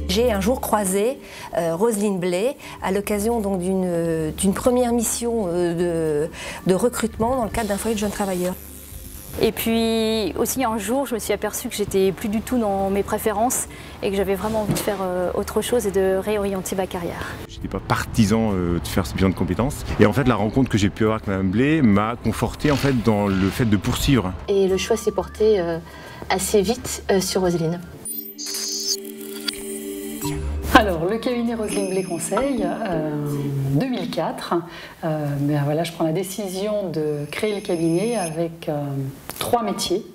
J'ai un jour croisé Roselyne Blay à l'occasion d'une première mission de recrutement dans le cadre d'un foyer de jeunes travailleurs. Et puis aussi un jour, je me suis aperçue que j'étais plus du tout dans mes préférences et que j'avais vraiment envie de faire autre chose et de réorienter ma carrière. Je n'étais pas partisan de faire ce bilan de compétences. Et en fait, la rencontre que j'ai pu avoir avec Mme Blay m'a conforté en fait dans le fait de poursuivre. Et le choix s'est porté assez vite sur Roselyne. Alors, le cabinet Roselyne Blay Conseil, 2004, voilà, je prends la décision de créer le cabinet avec 3 métiers,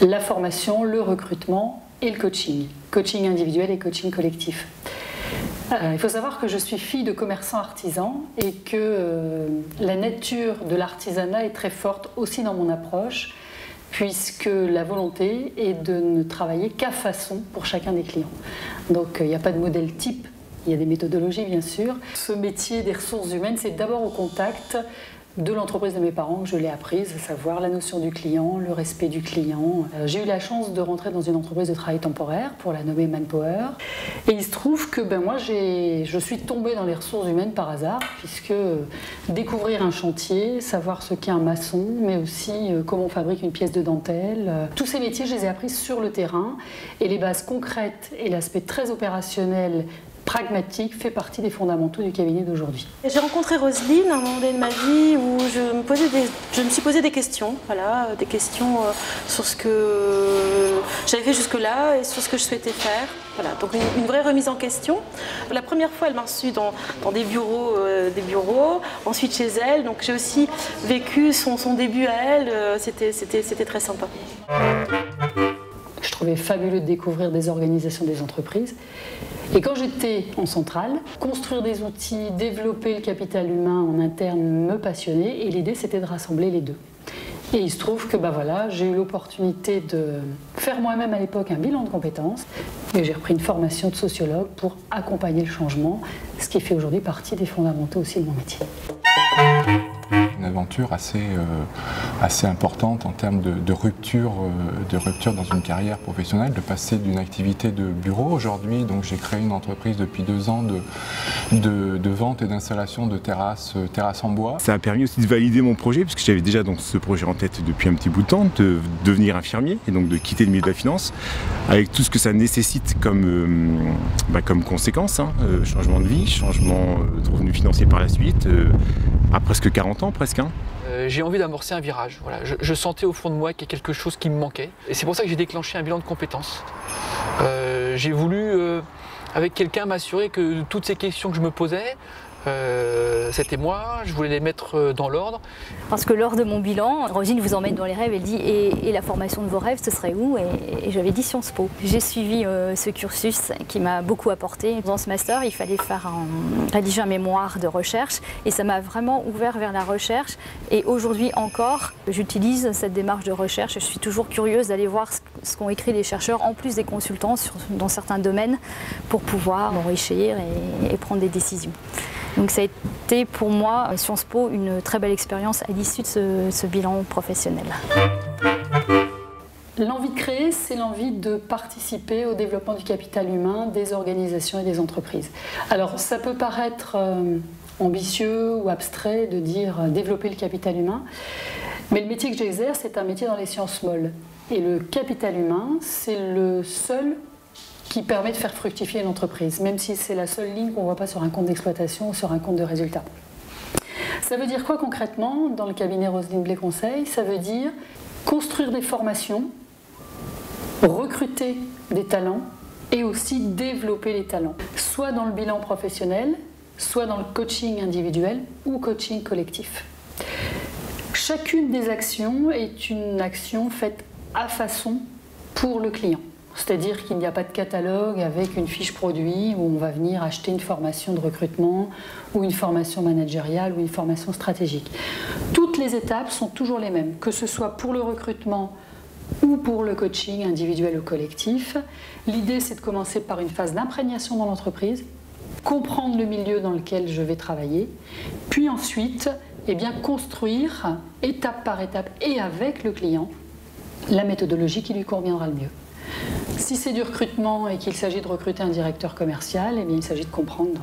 la formation, le recrutement et le coaching. Coaching individuel et coaching collectif. Il faut savoir que je suis fille de commerçants artisans et que la nature de l'artisanat est très forte aussi dans mon approche, puisque la volonté est de ne travailler qu'à façon pour chacun des clients. Donc il n'y a pas de modèle type, il y a des méthodologies bien sûr. Ce métier des ressources humaines, c'est d'abord au contact de l'entreprise de mes parents que je l'ai apprise, à savoir la notion du client, le respect du client. J'ai eu la chance de rentrer dans une entreprise de travail temporaire pour la nommer Manpower. Et il se trouve que moi je suis tombée dans les ressources humaines par hasard, puisque découvrir un chantier, savoir ce qu'est un maçon, mais aussi comment on fabrique une pièce de dentelle, tous ces métiers je les ai appris sur le terrain et les bases concrètes et l'aspect très opérationnel pragmatique fait partie des fondamentaux du cabinet d'aujourd'hui. J'ai rencontré Roselyne à un moment donné de ma vie où je me suis posé des questions, voilà, des questions sur ce que j'avais fait jusque-là et sur ce que je souhaitais faire. Voilà, donc une vraie remise en question. La première fois, elle m'a reçue dans des bureaux, ensuite chez elle. Donc j'ai aussi vécu son début à elle. C'était très sympa. Je trouvais fabuleux de découvrir des organisations des entreprises. Et quand j'étais en centrale, construire des outils, développer le capital humain en interne me passionnait et l'idée c'était de rassembler les deux. Et il se trouve que voilà, j'ai eu l'opportunité de faire moi-même à l'époque un bilan de compétences et j'ai repris une formation de sociologue pour accompagner le changement, ce qui fait aujourd'hui partie des fondamentaux aussi de mon métier. Une aventure assez importante en termes de rupture dans une carrière professionnelle, de passer d'une activité de bureau. Aujourd'hui, donc j'ai créé une entreprise depuis 2 ans de vente et d'installation de terrasses en bois. Ça a permis aussi de valider mon projet, puisque j'avais déjà donc ce projet en tête depuis un petit bout de temps, de devenir infirmier et donc de quitter le milieu de la finance, avec tout ce que ça nécessite comme conséquence, hein, changement de vie, changement de revenus financiers par la suite, à presque 40 ans presque. J'ai envie d'amorcer un virage. Voilà. Je sentais au fond de moi qu'il y a quelque chose qui me manquait. Et c'est pour ça que j'ai déclenché un bilan de compétences. J'ai voulu, avec quelqu'un, m'assurer que toutes ces questions que je me posais, c'était moi, je voulais les mettre dans l'ordre. Parce que lors de mon bilan, Roselyne vous emmène dans les rêves, elle dit et la formation de vos rêves, ce serait où? Et j'avais dit Sciences Po. J'ai suivi ce cursus qui m'a beaucoup apporté. Dans ce master, il fallait rédiger un mémoire de recherche et ça m'a vraiment ouvert vers la recherche. Et aujourd'hui encore, j'utilise cette démarche de recherche et je suis toujours curieuse d'aller voir ce qu'ont écrit les chercheurs, en plus des consultants dans certains domaines, pour pouvoir m'enrichir et prendre des décisions. Donc ça a été pour moi, Sciences Po, une très belle expérience à l'issue de ce bilan professionnel. L'envie de créer, c'est l'envie de participer au développement du capital humain des organisations et des entreprises. Alors ça peut paraître ambitieux ou abstrait de dire développer le capital humain, mais le métier que j'exerce est un métier dans les sciences molles. Et le capital humain, c'est le seul qui permet de faire fructifier une entreprise, même si c'est la seule ligne qu'on ne voit pas sur un compte d'exploitation ou sur un compte de résultat. Ça veut dire quoi concrètement dans le cabinet Roselyne Blay Conseil? Ça veut dire construire des formations, recruter des talents et aussi développer les talents, soit dans le bilan professionnel, soit dans le coaching individuel ou coaching collectif. Chacune des actions est une action faite à façon pour le client. C'est-à-dire qu'il n'y a pas de catalogue avec une fiche produit où on va venir acheter une formation de recrutement ou une formation managériale ou une formation stratégique. Toutes les étapes sont toujours les mêmes, que ce soit pour le recrutement ou pour le coaching individuel ou collectif. L'idée, c'est de commencer par une phase d'imprégnation dans l'entreprise, comprendre le milieu dans lequel je vais travailler, puis ensuite construire étape par étape et avec le client la méthodologie qui lui conviendra le mieux. Si c'est du recrutement et qu'il s'agit de recruter un directeur commercial, il s'agit de comprendre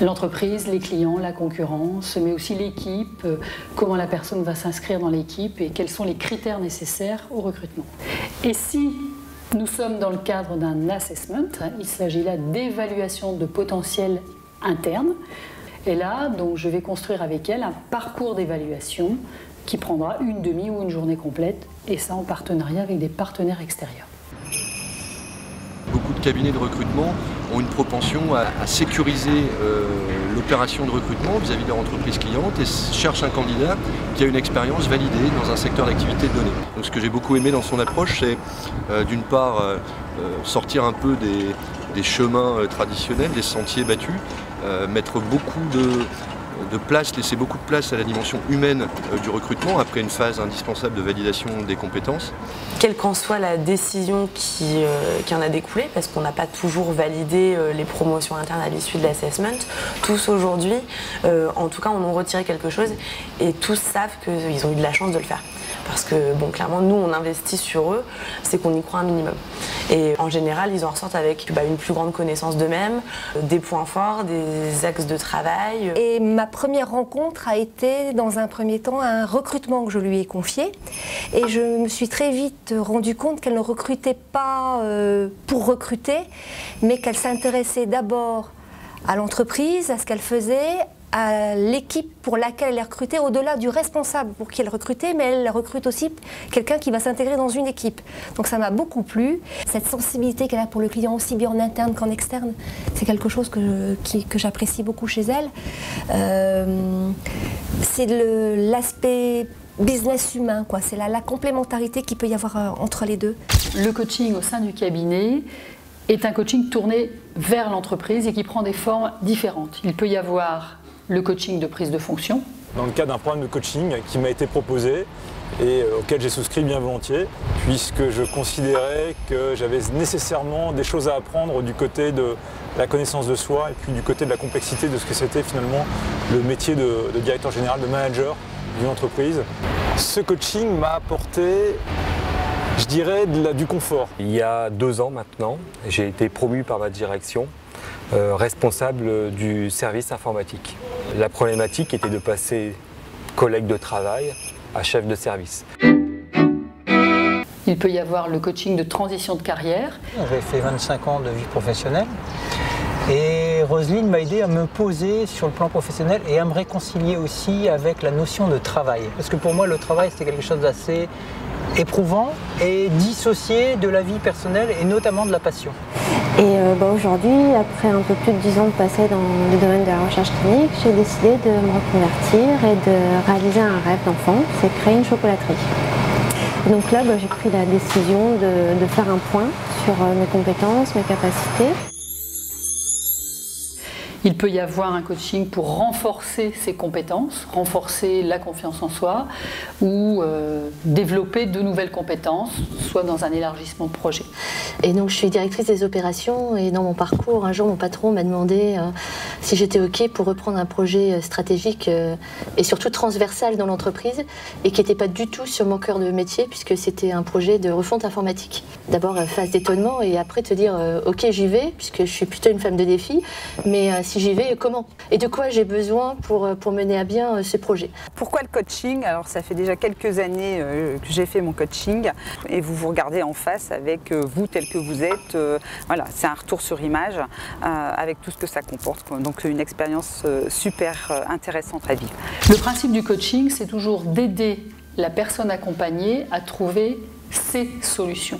l'entreprise, les clients, la concurrence, mais aussi l'équipe, comment la personne va s'inscrire dans l'équipe et quels sont les critères nécessaires au recrutement. Et si nous sommes dans le cadre d'un assessment, il s'agit là d'évaluation de potentiel interne. Et là, donc, je vais construire avec elle un parcours d'évaluation qui prendra une demi ou une journée complète, et ça en partenariat avec des partenaires extérieurs. Beaucoup de cabinets de recrutement ont une propension à sécuriser l'opération de recrutement vis-à-vis de leur entreprise cliente et cherchent un candidat qui a une expérience validée dans un secteur d'activité donné. Donc ce que j'ai beaucoup aimé dans son approche, c'est d'une part sortir un peu des chemins traditionnels, des sentiers battus, mettre beaucoup de place, laisser beaucoup de place à la dimension humaine du recrutement après une phase indispensable de validation des compétences. Quelle qu'en soit la décision qui en a découlé, parce qu'on n'a pas toujours validé les promotions internes à l'issue de l'assessment, tous aujourd'hui, en tout cas, en ont retiré quelque chose et tous savent qu'ils ont eu de la chance de le faire. Parce que, bon, clairement, nous, on investit sur eux, c'est qu'on y croit un minimum. Et en général, ils en ressortent avec une plus grande connaissance d'eux-mêmes, des points forts, des axes de travail. Et ma première rencontre a été, dans un premier temps, un recrutement que je lui ai confié. Et je me suis très vite rendu compte qu'elle ne recrutait pas pour recruter, mais qu'elle s'intéressait d'abord à l'entreprise, à ce qu'elle faisait, à l'équipe pour laquelle elle est recrutée, au-delà du responsable pour qui elle recrutait, mais elle recrute aussi quelqu'un qui va s'intégrer dans une équipe. Donc ça m'a beaucoup plu. Cette sensibilité qu'elle a pour le client, aussi bien en interne qu'en externe, c'est quelque chose que j'apprécie beaucoup chez elle. C'est l'aspect business humain, quoi. C'est la complémentarité qu'il peut y avoir entre les deux. Le coaching au sein du cabinet est un coaching tourné vers l'entreprise et qui prend des formes différentes. Il peut y avoir le coaching de prise de fonction. Dans le cadre d'un programme de coaching qui m'a été proposé et auquel j'ai souscrit bien volontiers, puisque je considérais que j'avais nécessairement des choses à apprendre du côté de la connaissance de soi et puis du côté de la complexité de ce que c'était finalement le métier de directeur général, de manager d'une entreprise. Ce coaching m'a apporté, je dirais, du confort. Il y a 2 ans maintenant, j'ai été promu par ma direction responsable du service informatique. La problématique était de passer collègue de travail à chef de service. Il peut y avoir le coaching de transition de carrière. J'ai fait 25 ans de vie professionnelle et Roselyne m'a aidé à me poser sur le plan professionnel et à me réconcilier aussi avec la notion de travail. Parce que pour moi, le travail, c'était quelque chose d'assez éprouvant et dissocié de la vie personnelle et notamment de la passion. Et aujourd'hui, après un peu plus de 10 ans de passé dans le domaine de la recherche clinique, j'ai décidé de me reconvertir et de réaliser un rêve d'enfant, c'est créer une chocolaterie. Et donc là, j'ai pris la décision de faire un point sur mes compétences, mes capacités. Il peut y avoir un coaching pour renforcer ses compétences, renforcer la confiance en soi ou développer de nouvelles compétences, soit dans un élargissement de projet. Et donc je suis directrice des opérations et dans mon parcours, un jour mon patron m'a demandé si j'étais OK pour reprendre un projet stratégique et surtout transversal dans l'entreprise et qui n'était pas du tout sur mon cœur de métier puisque c'était un projet de refonte informatique. D'abord phase d'étonnement et après te dire OK j'y vais puisque je suis plutôt une femme de défi, mais si j'y vais, comment? Et de quoi j'ai besoin pour mener à bien ce projet? Pourquoi le coaching? Alors ça fait déjà quelques années que j'ai fait mon coaching et vous vous regardez en face avec vous tel que vous êtes. Voilà, c'est un retour sur image avec tout ce que ça comporte. Donc une expérience super intéressante à vivre. Le principe du coaching, c'est toujours d'aider la personne accompagnée à trouver ses solutions.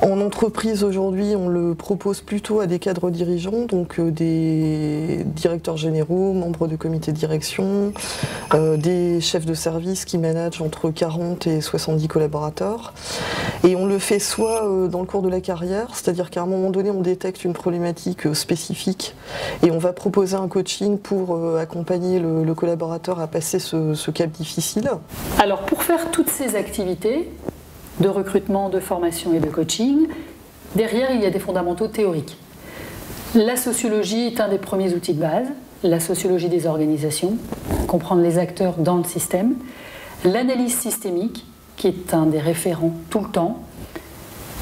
En entreprise aujourd'hui, on le propose plutôt à des cadres dirigeants, donc des directeurs généraux, membres de comité de direction, des chefs de service qui managent entre 40 et 70 collaborateurs. Et on le fait soit dans le cours de la carrière, c'est-à-dire qu'à un moment donné, on détecte une problématique spécifique et on va proposer un coaching pour accompagner le collaborateur à passer ce cap difficile. Alors pour faire toutes ces activités, de recrutement, de formation et de coaching, derrière il y a des fondamentaux théoriques. La sociologie est un des premiers outils de base, la sociologie des organisations, comprendre les acteurs dans le système, l'analyse systémique, qui est un des référents tout le temps,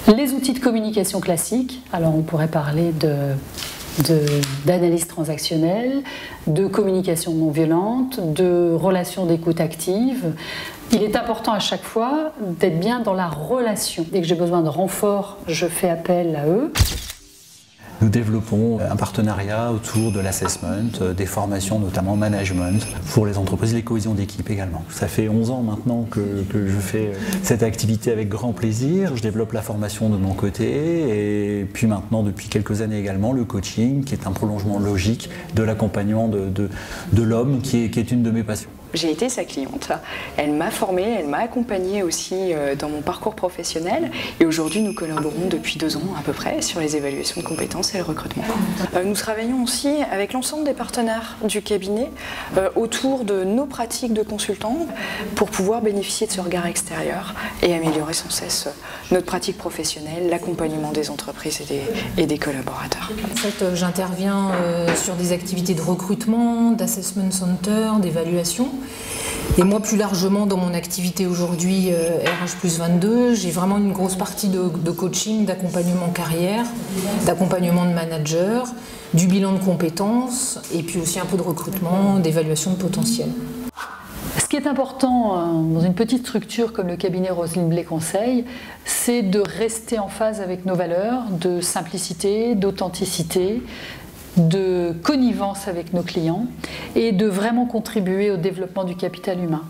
les outils de communication classiques, alors on pourrait parler d'analyse transactionnelle, de communication non violente, de relations d'écoute active. Il est important à chaque fois d'être bien dans la relation. Dès que j'ai besoin de renfort, je fais appel à eux. Nous développons un partenariat autour de l'assessment, des formations notamment management, pour les entreprises, les cohésions d'équipe également. Ça fait 11 ans maintenant que je fais cette activité avec grand plaisir. Je développe la formation de mon côté et puis maintenant depuis quelques années également le coaching qui est un prolongement logique de l'accompagnement de l'homme qui est une de mes passions. J'ai été sa cliente, elle m'a formée, elle m'a accompagnée aussi dans mon parcours professionnel et aujourd'hui nous collaborons depuis 2 ans à peu près sur les évaluations de compétences et le recrutement. Nous travaillons aussi avec l'ensemble des partenaires du cabinet autour de nos pratiques de consultants pour pouvoir bénéficier de ce regard extérieur et améliorer sans cesse notre pratique professionnelle, l'accompagnement des entreprises et des collaborateurs. En fait, j'interviens sur des activités de recrutement, d'assessment center, d'évaluation. Et moi, plus largement, dans mon activité aujourd'hui RH+22, j'ai vraiment une grosse partie de coaching, d'accompagnement carrière, d'accompagnement de manager, du bilan de compétences et puis aussi un peu de recrutement, d'évaluation de potentiel. Ce qui est important dans une petite structure comme le cabinet Roselyne Blay Conseil, c'est de rester en phase avec nos valeurs de simplicité, d'authenticité, de connivence avec nos clients et de vraiment contribuer au développement du capital humain.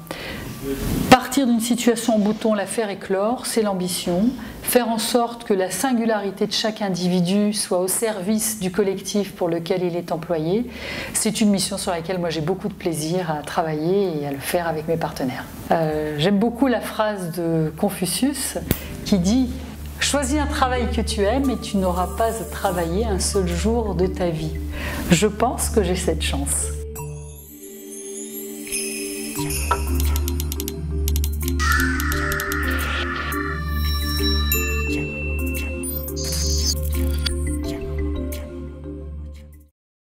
Partir d'une situation en bouton, la faire éclore, c'est l'ambition. Faire en sorte que la singularité de chaque individu soit au service du collectif pour lequel il est employé, c'est une mission sur laquelle moi j'ai beaucoup de plaisir à travailler et à le faire avec mes partenaires. J'aime beaucoup la phrase de Confucius qui dit « Choisis un travail que tu aimes et tu n'auras pas à travailler un seul jour de ta vie ». Je pense que j'ai cette chance.